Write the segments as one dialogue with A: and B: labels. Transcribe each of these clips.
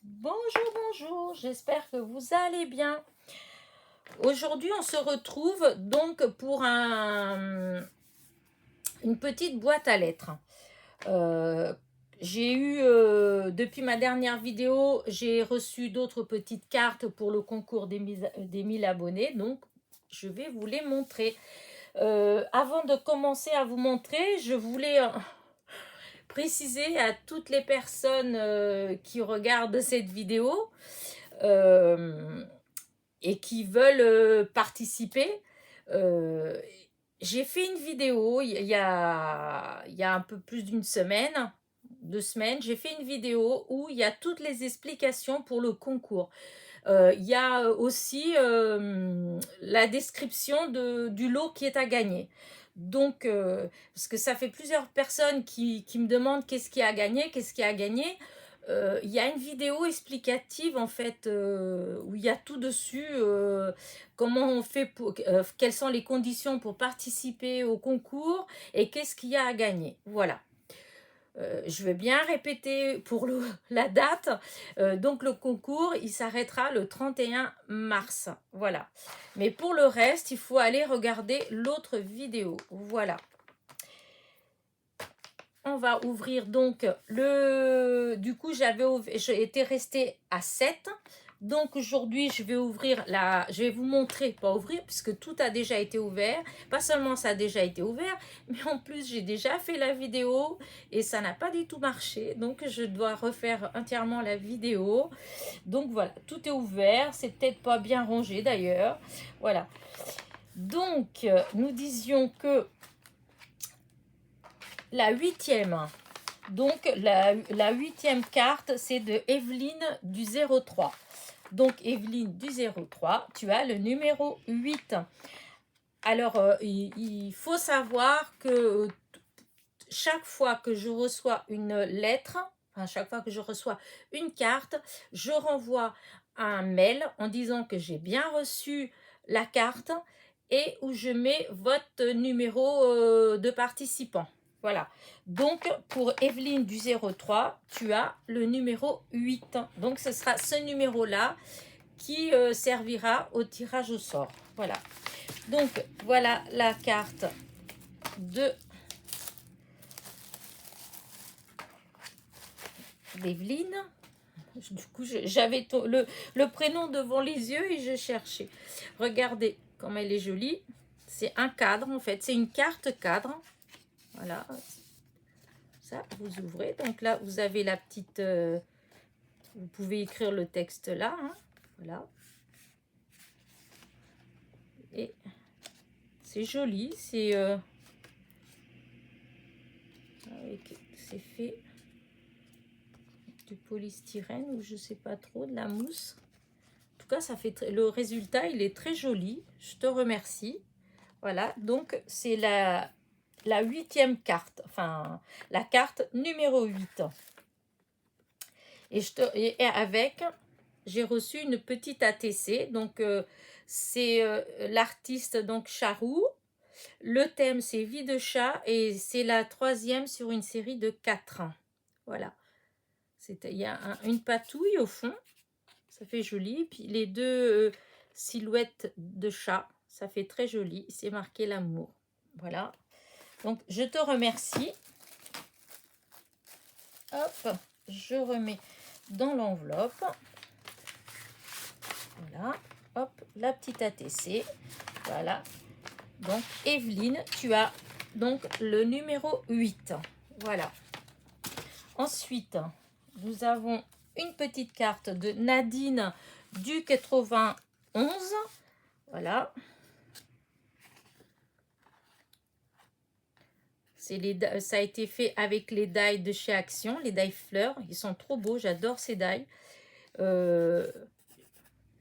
A: Bonjour, bonjour, j'espère que vous allez bien. Aujourd'hui, on se retrouve donc pour une petite boîte à lettres. J'ai eu, depuis ma dernière vidéo, j'ai reçu d'autres petites cartes pour le concours des 1000 abonnés, donc je vais vous les montrer. Avant de commencer à vous montrer, je voulais préciser à toutes les personnes qui regardent cette vidéo et qui veulent participer. Euh, j'ai fait une vidéo il y a un peu plus d'une semaine, 2 semaines. J'ai fait une vidéo où il y a toutes les explications pour le concours. Il y a aussi la description du lot qui est à gagner. Donc, parce que ça fait plusieurs personnes qui me demandent qu'est-ce qui a gagné, qu'est-ce qui a gagné. Il y a une vidéo explicative en fait où il y a tout dessus, comment on fait quelles sont les conditions pour participer au concours et qu'est-ce qu'il y a à gagner. Voilà. Je vais bien répéter pour la date. Donc le concours, il s'arrêtera le 31 mars. Voilà. Mais pour le reste, il faut aller regarder l'autre vidéo. Voilà. On va ouvrir donc du coup, j'étais restée à 7. Donc aujourd'hui, je vais vous montrer, pas ouvrir, puisque tout a déjà été ouvert. Pas seulement ça a déjà été ouvert, mais en plus, j'ai déjà fait la vidéo et ça n'a pas du tout marché. Donc, je dois refaire entièrement la vidéo. Donc voilà, tout est ouvert. C'est peut-être pas bien rangé d'ailleurs. Voilà. Donc, nous disions que la huitième... Donc, la huitième carte, c'est de Evelyne du 03. Donc, Evelyne du 03, tu as le numéro 8. Alors, il faut savoir que chaque fois que je reçois une lettre, enfin, chaque fois que je reçois une carte, je renvoie un mail en disant que j'ai bien reçu la carte et où je mets votre numéro de participant. Voilà. Donc, pour Evelyne du 03, tu as le numéro 8. Donc, ce sera ce numéro-là qui servira au tirage au sort. Voilà. Donc, voilà la carte d'Evelyne. Du coup, j'avais le prénom devant les yeux et je cherchais. Regardez comme elle est jolie. C'est un cadre, en fait. C'est une carte cadre. Voilà. Ça, vous ouvrez. Donc là, vous avez la petite... vous pouvez écrire le texte là. Hein. Voilà. Et c'est joli. C'est fait du polystyrène ou je sais pas trop, de la mousse. En tout cas, ça fait le résultat, il est très joli. Je te remercie. Voilà, donc c'est la huitième carte, enfin la carte numéro 8. Et avec, j'ai reçu une petite ATC, donc c'est l'artiste donc Charou. Le thème c'est Vie de chat et c'est la troisième sur une série de 4. Voilà, il y a une patouille au fond, ça fait joli. Puis les deux silhouettes de chat, ça fait très joli. C'est marqué l'amour. Voilà. Donc, je te remercie. Hop, je remets dans l'enveloppe. Voilà. Hop, la petite ATC. Voilà. Donc, Evelyne, tu as donc le numéro 8. Voilà. Ensuite, nous avons une petite carte de Nadine du 91. Voilà. Ça a été fait avec les die de chez Action, les die fleurs. Ils sont trop beaux, j'adore ces die.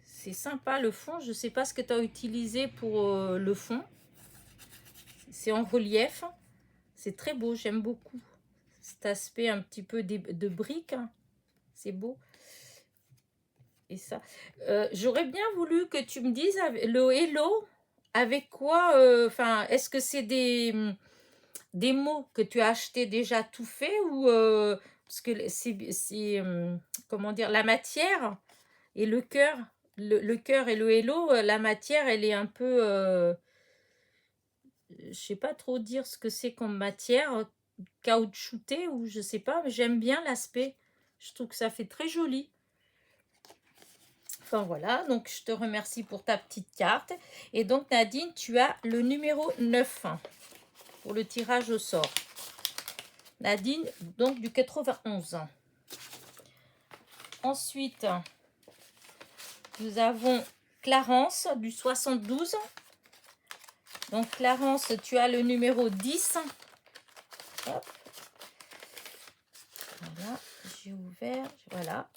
A: C'est sympa le fond. Je ne sais pas ce que tu as utilisé pour le fond. C'est en relief. C'est très beau, j'aime beaucoup. Cet aspect un petit peu de briques. C'est beau. Et ça. J'aurais bien voulu que tu me dises le hello, avec quoi. Enfin, est-ce que c'est des mots que tu as acheté déjà tout fait ou parce que c'est comment dire, la matière et le cœur. Le cœur et le hello, la matière, elle est un peu... je sais pas trop dire ce que c'est comme matière, caoutchoutée ou je sais pas, mais j'aime bien l'aspect. Je trouve que ça fait très joli. Enfin voilà, donc je te remercie pour ta petite carte. Et donc Nadine, tu as le numéro 9 pour le tirage au sort. Nadine, donc du 91. Ensuite, nous avons Clarence du 72. Donc Clarence, tu as le numéro 10. Hop. Voilà, j'ai ouvert, voilà.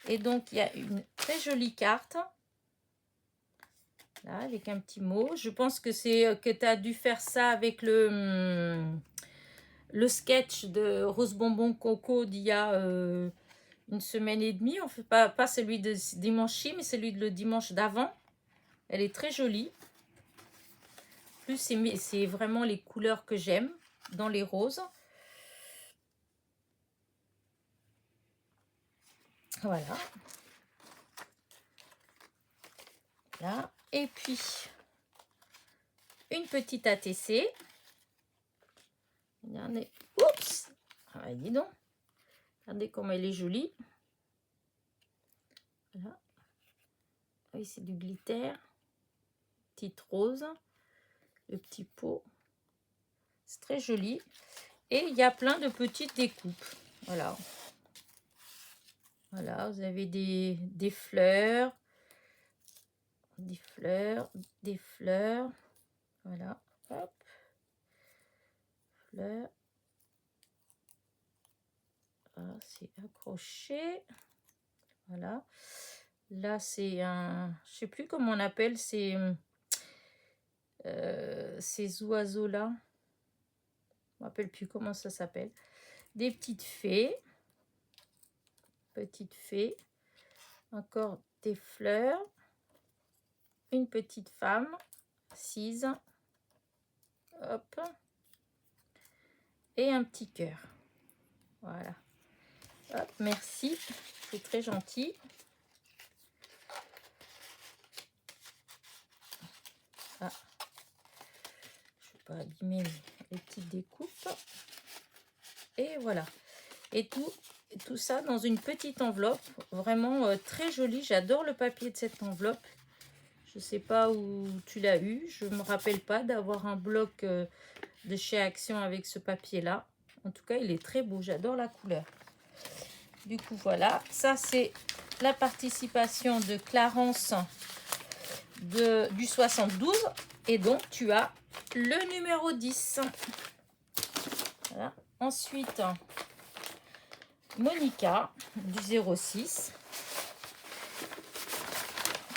A: Et donc, il y a une très jolie carte. Là, avec un petit mot. Je pense que c'est que tu as dû faire ça avec le sketch de Rose Bonbon Coco d'il y a une semaine et demie. On fait pas celui de dimanche-ci, mais celui de le dimanche d'avant. Elle est très jolie. Plus, c'est vraiment les couleurs que j'aime dans les roses. Voilà. Là. Et puis, une petite ATC. Regardez. Oups! Ah, dis donc. Regardez comme elle est jolie. Voilà. Oui, c'est du glitter. Petite rose. Le petit pot. C'est très joli. Et il y a plein de petites découpes. Voilà. Voilà, vous avez des fleurs. Des fleurs. Des fleurs. Voilà. Hop. Fleurs. Ah, c'est accroché. Voilà. Là, c'est un... Je sais plus comment on appelle ces oiseaux-là. Je ne me rappelle plus comment ça s'appelle. Des petites fées. Petites fées. Encore des fleurs. Une petite femme assise. Hop. Et un petit cœur. Voilà. Hop, merci. C'est très gentil. Ah. Je ne vais pas abîmer les petites découpes. Et voilà. Et tout ça dans une petite enveloppe. Vraiment très jolie. J'adore le papier de cette enveloppe. Je ne sais pas où tu l'as eu. Je ne me rappelle pas d'avoir un bloc de chez Action avec ce papier-là. En tout cas, il est très beau. J'adore la couleur. Du coup, voilà. Ça, c'est la participation de Clarence du 72. Et donc, tu as le numéro 10. Voilà. Ensuite, Monica du 06.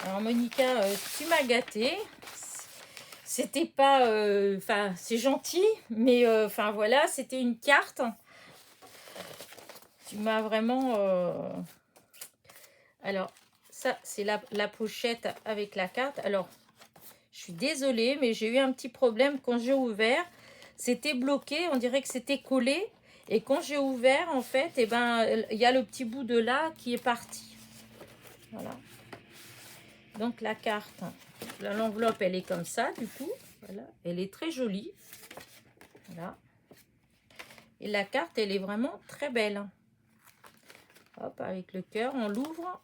A: Alors Monica, tu m'as gâtée. C'était pas... Enfin, c'est gentil, mais enfin voilà, c'était une carte. Tu m'as vraiment... Alors, ça, c'est la pochette avec la carte. Alors, je suis désolée, mais j'ai eu un petit problème quand j'ai ouvert. C'était bloqué, on dirait que c'était collé. Et quand j'ai ouvert, en fait, eh ben, il y a le petit bout de là qui est parti. Voilà. Donc la carte, l'enveloppe, elle est comme ça, du coup. Voilà. Elle est très jolie. Voilà. Et la carte, elle est vraiment très belle. Hop, avec le cœur, on l'ouvre.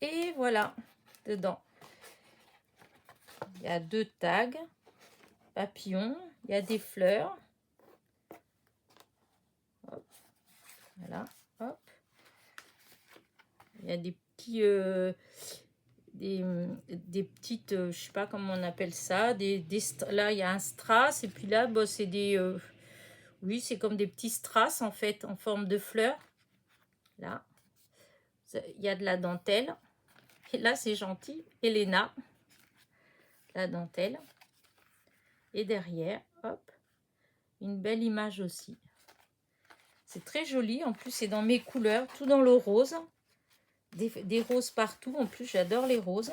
A: Et voilà, dedans. Il y a 2 tags, papillons, il y a des fleurs. Hop. Voilà, hop. Il y a des petits... des petites, je sais pas comment on appelle ça, là il y a un strass et puis là bah, c'est des, oui c'est comme des petits strass en fait en forme de fleurs. Là il y a de la dentelle et là c'est gentil, Elena, la dentelle et derrière hop une belle image aussi. C'est très joli, en plus c'est dans mes couleurs, tout dans le rose, des roses partout, en plus j'adore les roses.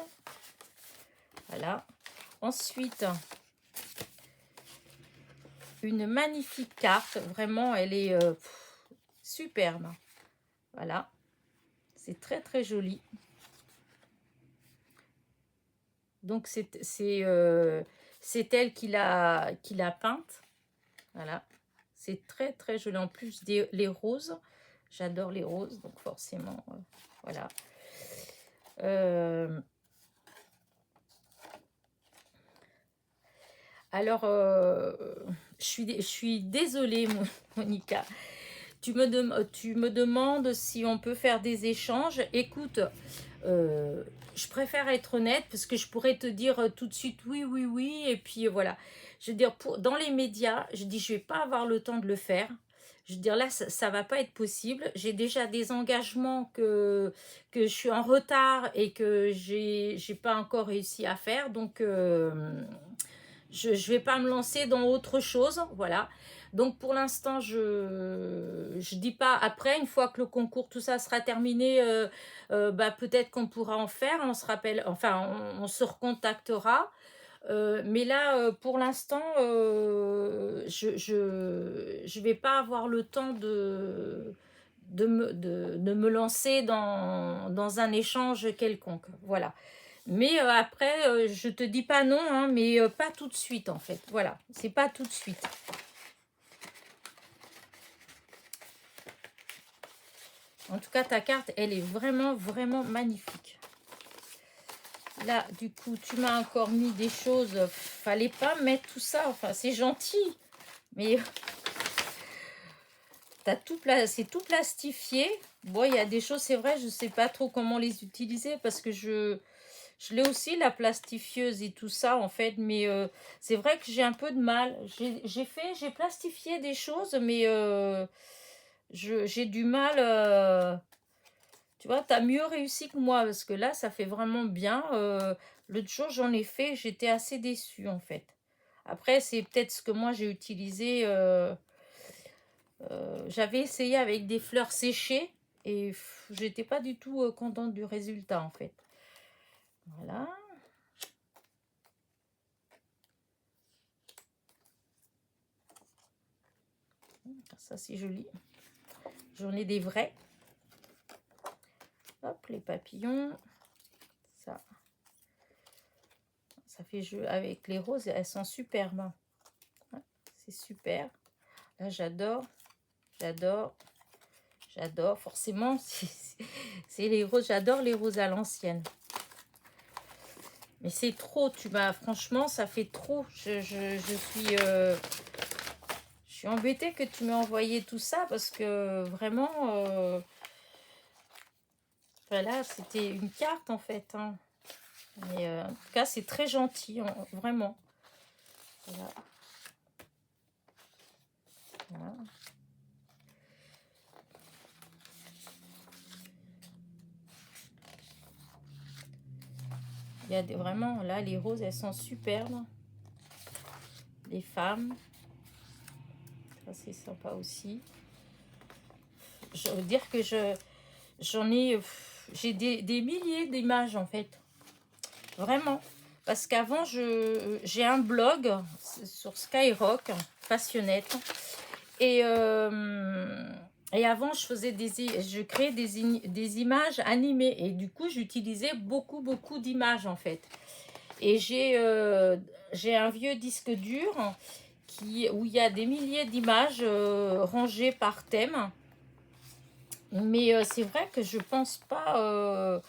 A: Voilà. Ensuite, une magnifique carte. Vraiment, elle est superbe. Voilà. C'est très très joli. Donc c'est elle qui l'a peinte. Voilà. C'est très très joli. En plus les roses. J'adore les roses, donc forcément, voilà. Alors, je suis désolée, Monica. Tu me demandes si on peut faire des échanges. Écoute, je préfère être honnête parce que je pourrais te dire tout de suite oui, oui, oui. Et puis voilà. Je veux dire, dans les médias, je dis je vais pas avoir le temps de le faire. Je veux dire, là, ça va pas être possible. J'ai déjà des engagements que je suis en retard et que j'ai pas encore réussi à faire. Donc, je ne vais pas me lancer dans autre chose. Voilà. Donc, pour l'instant, je dis pas après, une fois que le concours, tout ça sera terminé, bah, peut-être qu'on pourra en faire. On se rappelle, enfin, on se recontactera. Mais là, pour l'instant, je vais pas avoir le temps de me lancer dans un échange quelconque. Voilà. Mais après, je te dis pas non, hein, mais pas tout de suite en fait. Voilà, c'est pas tout de suite. En tout cas, ta carte, elle est vraiment, vraiment magnifique. Là, du coup, tu m'as encore mis des choses. Fallait pas mettre tout ça. Enfin, c'est gentil, mais c'est tout plastifié. Bon, il y a des choses, c'est vrai, je sais pas trop comment les utiliser parce que je l'ai aussi, la plastifieuse et tout ça, en fait. Mais c'est vrai que j'ai un peu de mal. J'ai plastifié des choses, mais j'ai du mal. Tu vois, tu as mieux réussi que moi, parce que là, ça fait vraiment bien. L'autre jour, j'en ai fait, j'étais assez déçue, en fait. Après, c'est peut-être ce que moi, j'ai utilisé. J'avais essayé avec des fleurs séchées, et j'étais pas du tout contente du résultat, en fait. Voilà. Ça, c'est joli. J'en ai des vrais. Hop, les papillons. Ça fait jeu avec les roses. Elles sont superbes. Ouais, c'est super. Là, j'adore. J'adore. J'adore. Forcément, c'est les roses. J'adore les roses à l'ancienne. Mais c'est trop. Franchement, ça fait trop. Je suis embêtée que tu m'aies envoyé tout ça parce que vraiment, voilà, c'était une carte en fait. Hein. Mais en tout cas, c'est très gentil, vraiment. Voilà. Voilà. Il y a vraiment, là, les roses, elles sont superbes. Les femmes. Ça, c'est sympa aussi. Je veux dire que j'en ai... J'ai des milliers d'images, en fait. Vraiment. Parce qu'avant, j'ai un blog sur Skyrock, Passionnette. Et avant, je créais des images animées. Et du coup, j'utilisais beaucoup, beaucoup d'images, en fait. Et j'ai un vieux disque dur où il y a des milliers d'images rangées par thème. Mais c'est vrai que je pense pas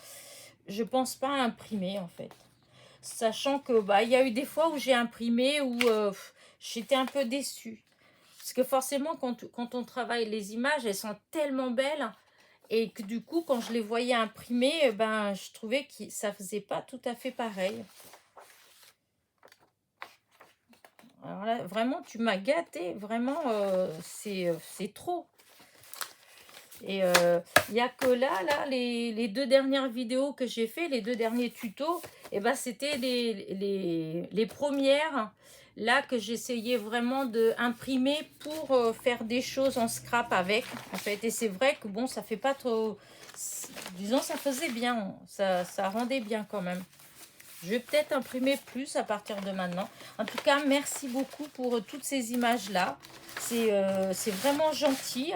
A: imprimer, en fait. Sachant que il y a eu des fois où j'ai imprimé où j'étais un peu déçue. Parce que forcément, quand on travaille les images, elles sont tellement belles. Et que du coup, quand je les voyais imprimer, je trouvais que ça faisait pas tout à fait pareil. Alors là, vraiment, tu m'as gâté. Vraiment, c'est trop. Et il n'y a que là, les 2 dernières vidéos que j'ai fait, les 2 derniers tutos, et c'était les premières là que j'essayais vraiment d'imprimer pour faire des choses en scrap avec, en fait. Et c'est vrai que bon, ça fait pas trop... Disons, ça faisait bien, ça rendait bien quand même. Je vais peut-être imprimer plus à partir de maintenant. En tout cas, merci beaucoup pour toutes ces images-là. C'est vraiment gentil.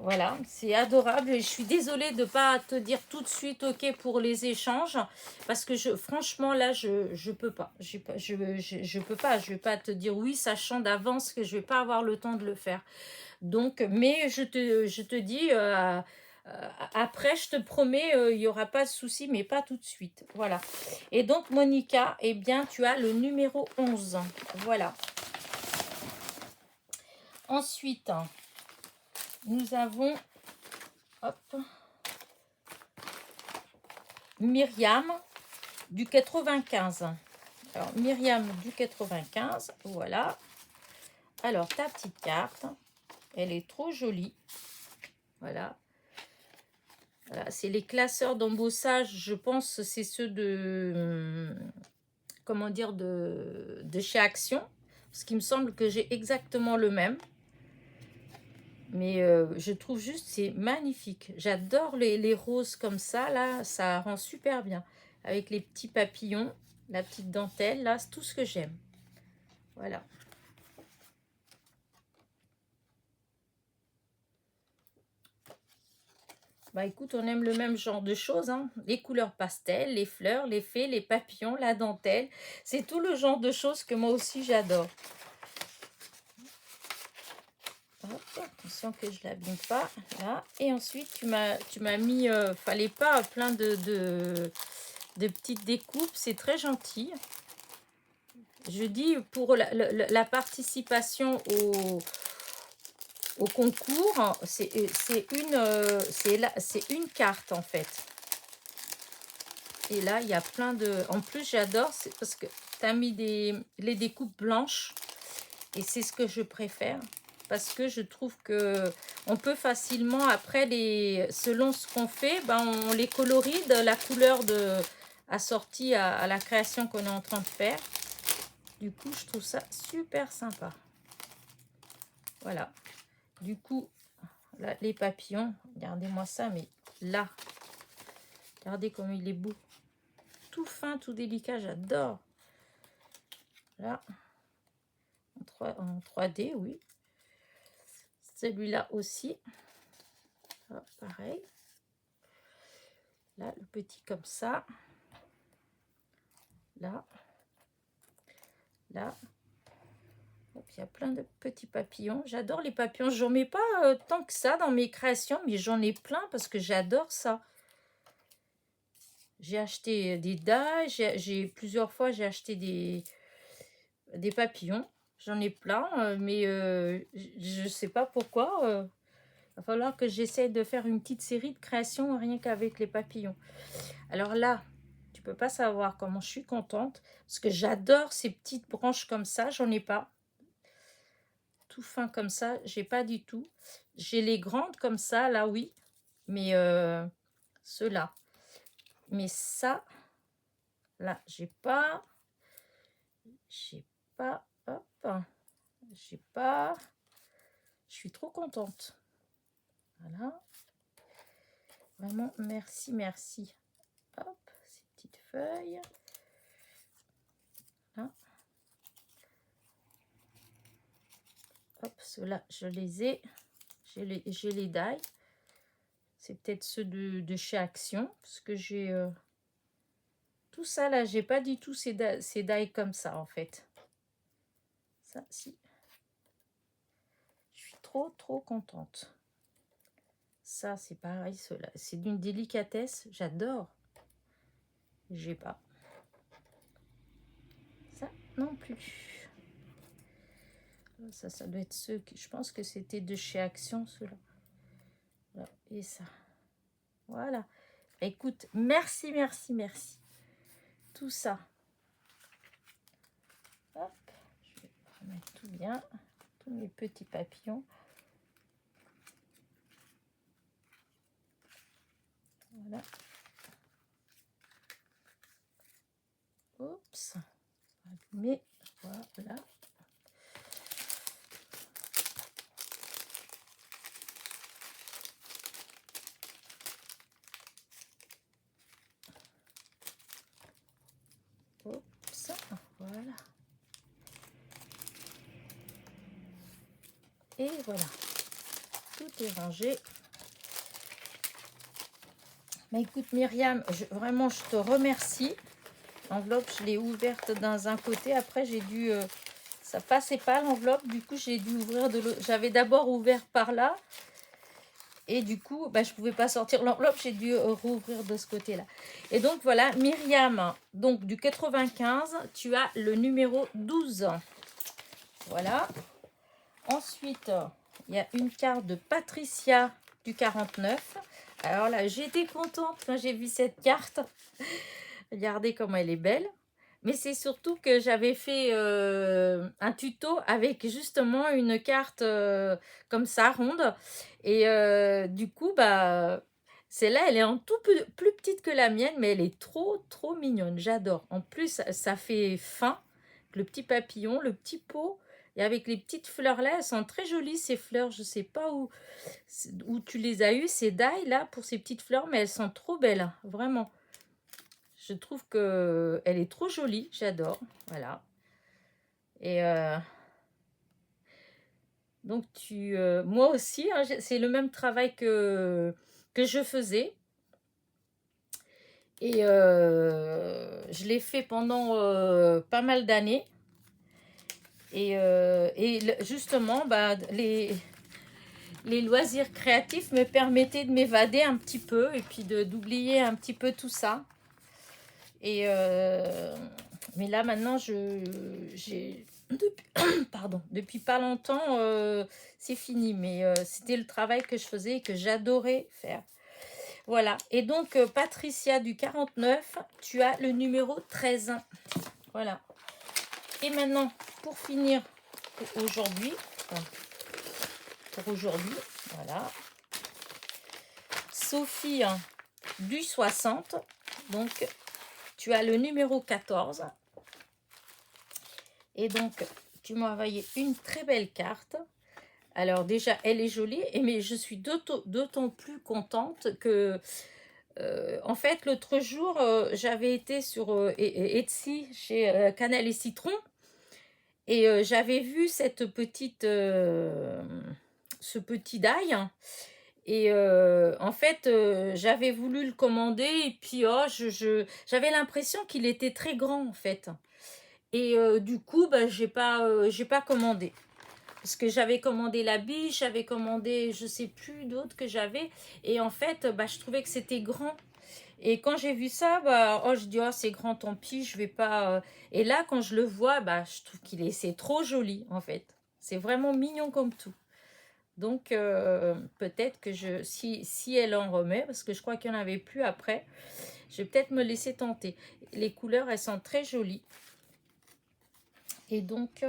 A: Voilà, c'est adorable. Et je suis désolée de ne pas te dire tout de suite OK pour les échanges. Parce que franchement, là, je peux pas. Je peux pas. Je vais pas te dire oui, sachant d'avance que je vais pas avoir le temps de le faire. Donc, mais je te dis, après, je te promets, il n'y aura pas de souci, mais pas tout de suite. Voilà. Et donc, Monica, eh bien, tu as le numéro 11. Voilà. Ensuite, nous avons hop, Myriam du 95. Alors, Myriam du 95, voilà. Alors, ta petite carte, elle est trop jolie. Voilà. Voilà, c'est les classeurs d'embossage, je pense, c'est ceux de, comment dire, de chez Action. Parce qu'il me semble que j'ai exactement le même. Mais je trouve juste, c'est magnifique. J'adore les roses comme ça, là, ça rend super bien. Avec les petits papillons, la petite dentelle, là, c'est tout ce que j'aime. Voilà. Bah écoute, on aime le même genre de choses, hein. Les couleurs pastel, les fleurs, les fées, les papillons, la dentelle. C'est tout le genre de choses que moi aussi j'adore. Attention que je l'abîme pas, là. Et ensuite, tu m'as mis, fallait pas, plein de petites découpes. C'est très gentil. Je dis pour la participation au concours, c'est une carte en fait. Et là, il y a plein de... En plus, j'adore, c'est parce que tu as mis les découpes blanches. Et c'est ce que je préfère. Parce que je trouve que on peut facilement, après, selon ce qu'on fait, ben, on les colorie de la couleur assortie à la création qu'on est en train de faire. Du coup, je trouve ça super sympa. Voilà. Du coup, là, les papillons, regardez-moi ça, mais là, regardez comme il est beau. Tout fin, tout délicat, j'adore. Là, en 3D, oui. Celui-là aussi. Hop, pareil. Là, le petit comme ça. Là. Là. Hop, il y a plein de petits papillons. J'adore les papillons. J'en mets pas tant que ça dans mes créations, mais j'en ai plein parce que j'adore ça. J'ai acheté des dalles. Plusieurs fois, j'ai acheté des papillons. J'en ai plein, mais je ne sais pas pourquoi. Il va falloir que j'essaie de faire une petite série de créations rien qu'avec les papillons. Alors là, tu peux pas savoir comment je suis contente parce que j'adore ces petites branches comme ça. J'en ai pas. Tout fin comme ça, j'ai pas du tout. J'ai les grandes comme ça, là, oui. Mais ceux-là. Mais ça, là, j'ai pas. Hop. J'ai pas. Je suis trop contente. Voilà. Vraiment, merci, merci. Hop, ces petites feuilles. Là. Hop, ceux-là, je les ai. J'ai les die. C'est peut-être ceux de chez Action. Parce que j'ai... tout ça, là, j'ai pas du tout ces die comme ça, en fait. Ça, si. Je suis trop, trop contente. Ça, c'est pareil, ceux-là. C'est d'une délicatesse. J'adore. J'ai pas. Ça non plus. Ça doit être ceux que... Je pense que c'était de chez Action, ceux-là. Voilà. Et ça. Voilà. Écoute, merci, merci, merci. Tout ça. Hop. Je vais remettre tout bien. Tous mes petits papillons. Voilà. Oups. Mais voilà. Oups. Voilà. Et voilà. Tout est rangé. Mais écoute Myriam, vraiment je te remercie. L'enveloppe, je l'ai ouverte dans un côté. Après, j'ai dû... ça passait pas l'enveloppe. Du coup, j'ai dû ouvrir de l'autre. J'avais d'abord ouvert par là. Et du coup, bah, je pouvais pas sortir l'enveloppe. J'ai dû rouvrir de ce côté-là. Et donc, voilà, Myriam, donc du 95, tu as le numéro 12. Voilà. Ensuite, il y a une carte de Patricia du 49. Alors là, j'étais contente quand j'ai vu cette carte. Regardez comment elle est belle. Mais c'est surtout que j'avais fait un tuto avec justement une carte comme ça, ronde. Et du coup, bah, celle-là, elle est un tout peu plus petite que la mienne, mais elle est trop, trop mignonne. J'adore. En plus, ça fait fin. Le petit papillon, le petit pot. Et avec les petites fleurs là, elles sont très jolies ces fleurs. Je sais pas où tu les as eues, ces dailles là, pour ces petites fleurs, mais elles sont trop belles, vraiment. Je trouve que elle est trop jolie, j'adore. Voilà. Et donc moi aussi, hein, c'est le même travail que je faisais. Et je l'ai fait pendant pas mal d'années. Et justement, bah, les loisirs créatifs me permettaient de m'évader un petit peu et puis d'oublier un petit peu tout ça. Et mais là maintenant pardon, depuis pas longtemps c'est fini, mais c'était le travail que je faisais et que j'adorais faire. Voilà. Et donc Patricia du 49, tu as le numéro 13. Voilà. Et maintenant, pour finir pour aujourd'hui, voilà, Sophie du 60, donc tu as le numéro 14. Et donc, tu m'as envoyé une très belle carte. Alors déjà, elle est jolie, mais je suis d'autant plus contente que, en fait, l'autre jour, j'avais été sur Etsy, chez Canal et Citron, et j'avais vu ce petit die. Et en fait, j'avais voulu le commander, et puis oh, j'avais l'impression qu'il était très grand, en fait. Et du coup, bah, j'ai pas commandé. Parce que j'avais commandé la biche, j'avais commandé je sais plus d'autres que j'avais. Et en fait, bah, je trouvais que c'était grand. Et quand j'ai vu ça, bah, oh, je dis, oh, c'est grand, tant pis, je vais pas. Et là, quand je le vois, bah, je trouve c'est trop joli, en fait. C'est vraiment mignon comme tout. Donc, peut-être que si elle en remet, parce que je crois qu'il n'y en avait plus après, je vais peut-être me laisser tenter. Les couleurs, elles sont très jolies. Et donc,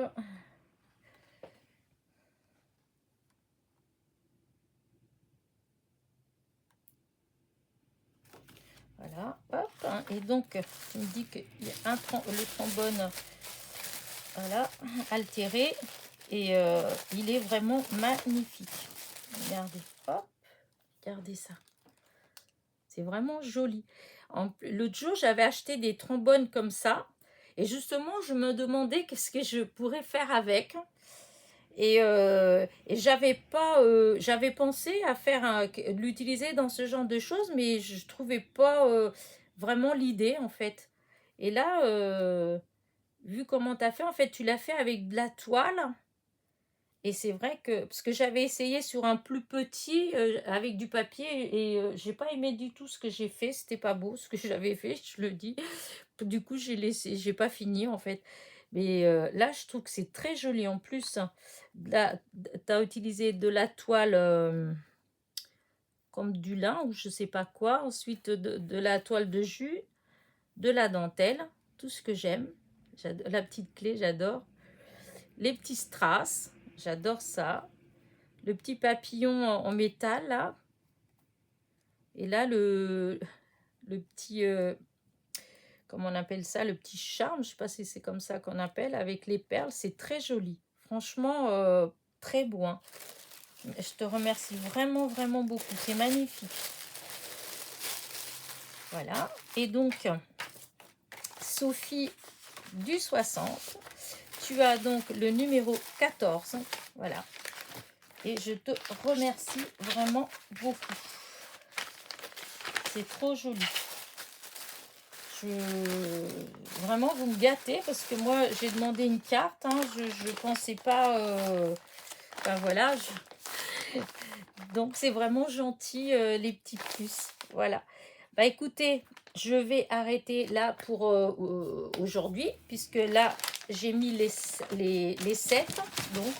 A: voilà, hop. Hein. Et donc, tu me dis qu'il y a le trombone, voilà, altéré. Et il est vraiment magnifique. Regardez, hop, regardez ça. C'est vraiment joli. L'autre jour, j'avais acheté des trombones comme ça. Et justement, je me demandais qu'est-ce que je pourrais faire avec. Et j'avais pensé à l'utiliser dans ce genre de choses, mais je trouvais pas vraiment l'idée en fait. Et là, vu comment tu as fait, en fait, tu l'as fait avec de la toile. Et c'est vrai que, parce que j'avais essayé sur un plus petit avec du papier et j'ai pas aimé du tout ce que j'ai fait. C'était pas beau ce que j'avais fait, je le dis. Du coup, j'ai pas fini en fait. Mais là, je trouve que c'est très joli. En plus, tu as utilisé de la toile comme du lin ou je sais pas quoi. Ensuite, de la toile de jus, de la dentelle, tout ce que j'aime. La petite clé, j'adore. Les petits strass, j'adore ça. Le petit papillon en métal, là. Et là, le petit... comment on appelle ça, le petit charme, je sais pas si c'est comme ça qu'on appelle, avec les perles, c'est très joli. Franchement, très beau. Hein. Je te remercie vraiment, vraiment beaucoup. C'est magnifique. Voilà. Et donc, Sophie du 60, tu as donc le numéro 14. Voilà. Et je te remercie vraiment beaucoup. c'est trop joli. Vraiment, vous me gâtez parce que moi, j'ai demandé une carte. Hein, je ne pensais pas... ben voilà. Donc, c'est vraiment gentil, les petits plus. Voilà. Bah écoutez, je vais arrêter là pour aujourd'hui. Puisque là, j'ai mis les 7. Donc,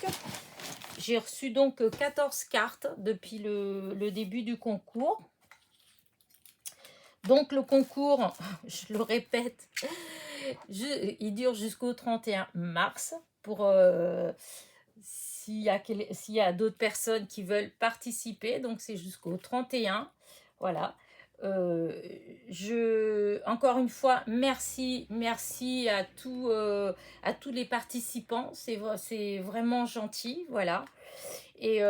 A: j'ai reçu donc 14 cartes depuis le début du concours. Donc le concours, je le répète, il dure jusqu'au 31 mars pour s'il y a d'autres personnes qui veulent participer. Donc c'est jusqu'au 31. Voilà. Encore une fois, merci à tous les participants. C'est vraiment gentil. Voilà. Et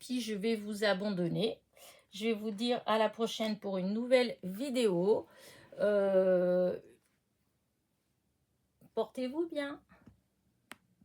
A: puis je vais vous abandonner. Je vais vous dire à la prochaine pour une nouvelle vidéo. Portez-vous bien.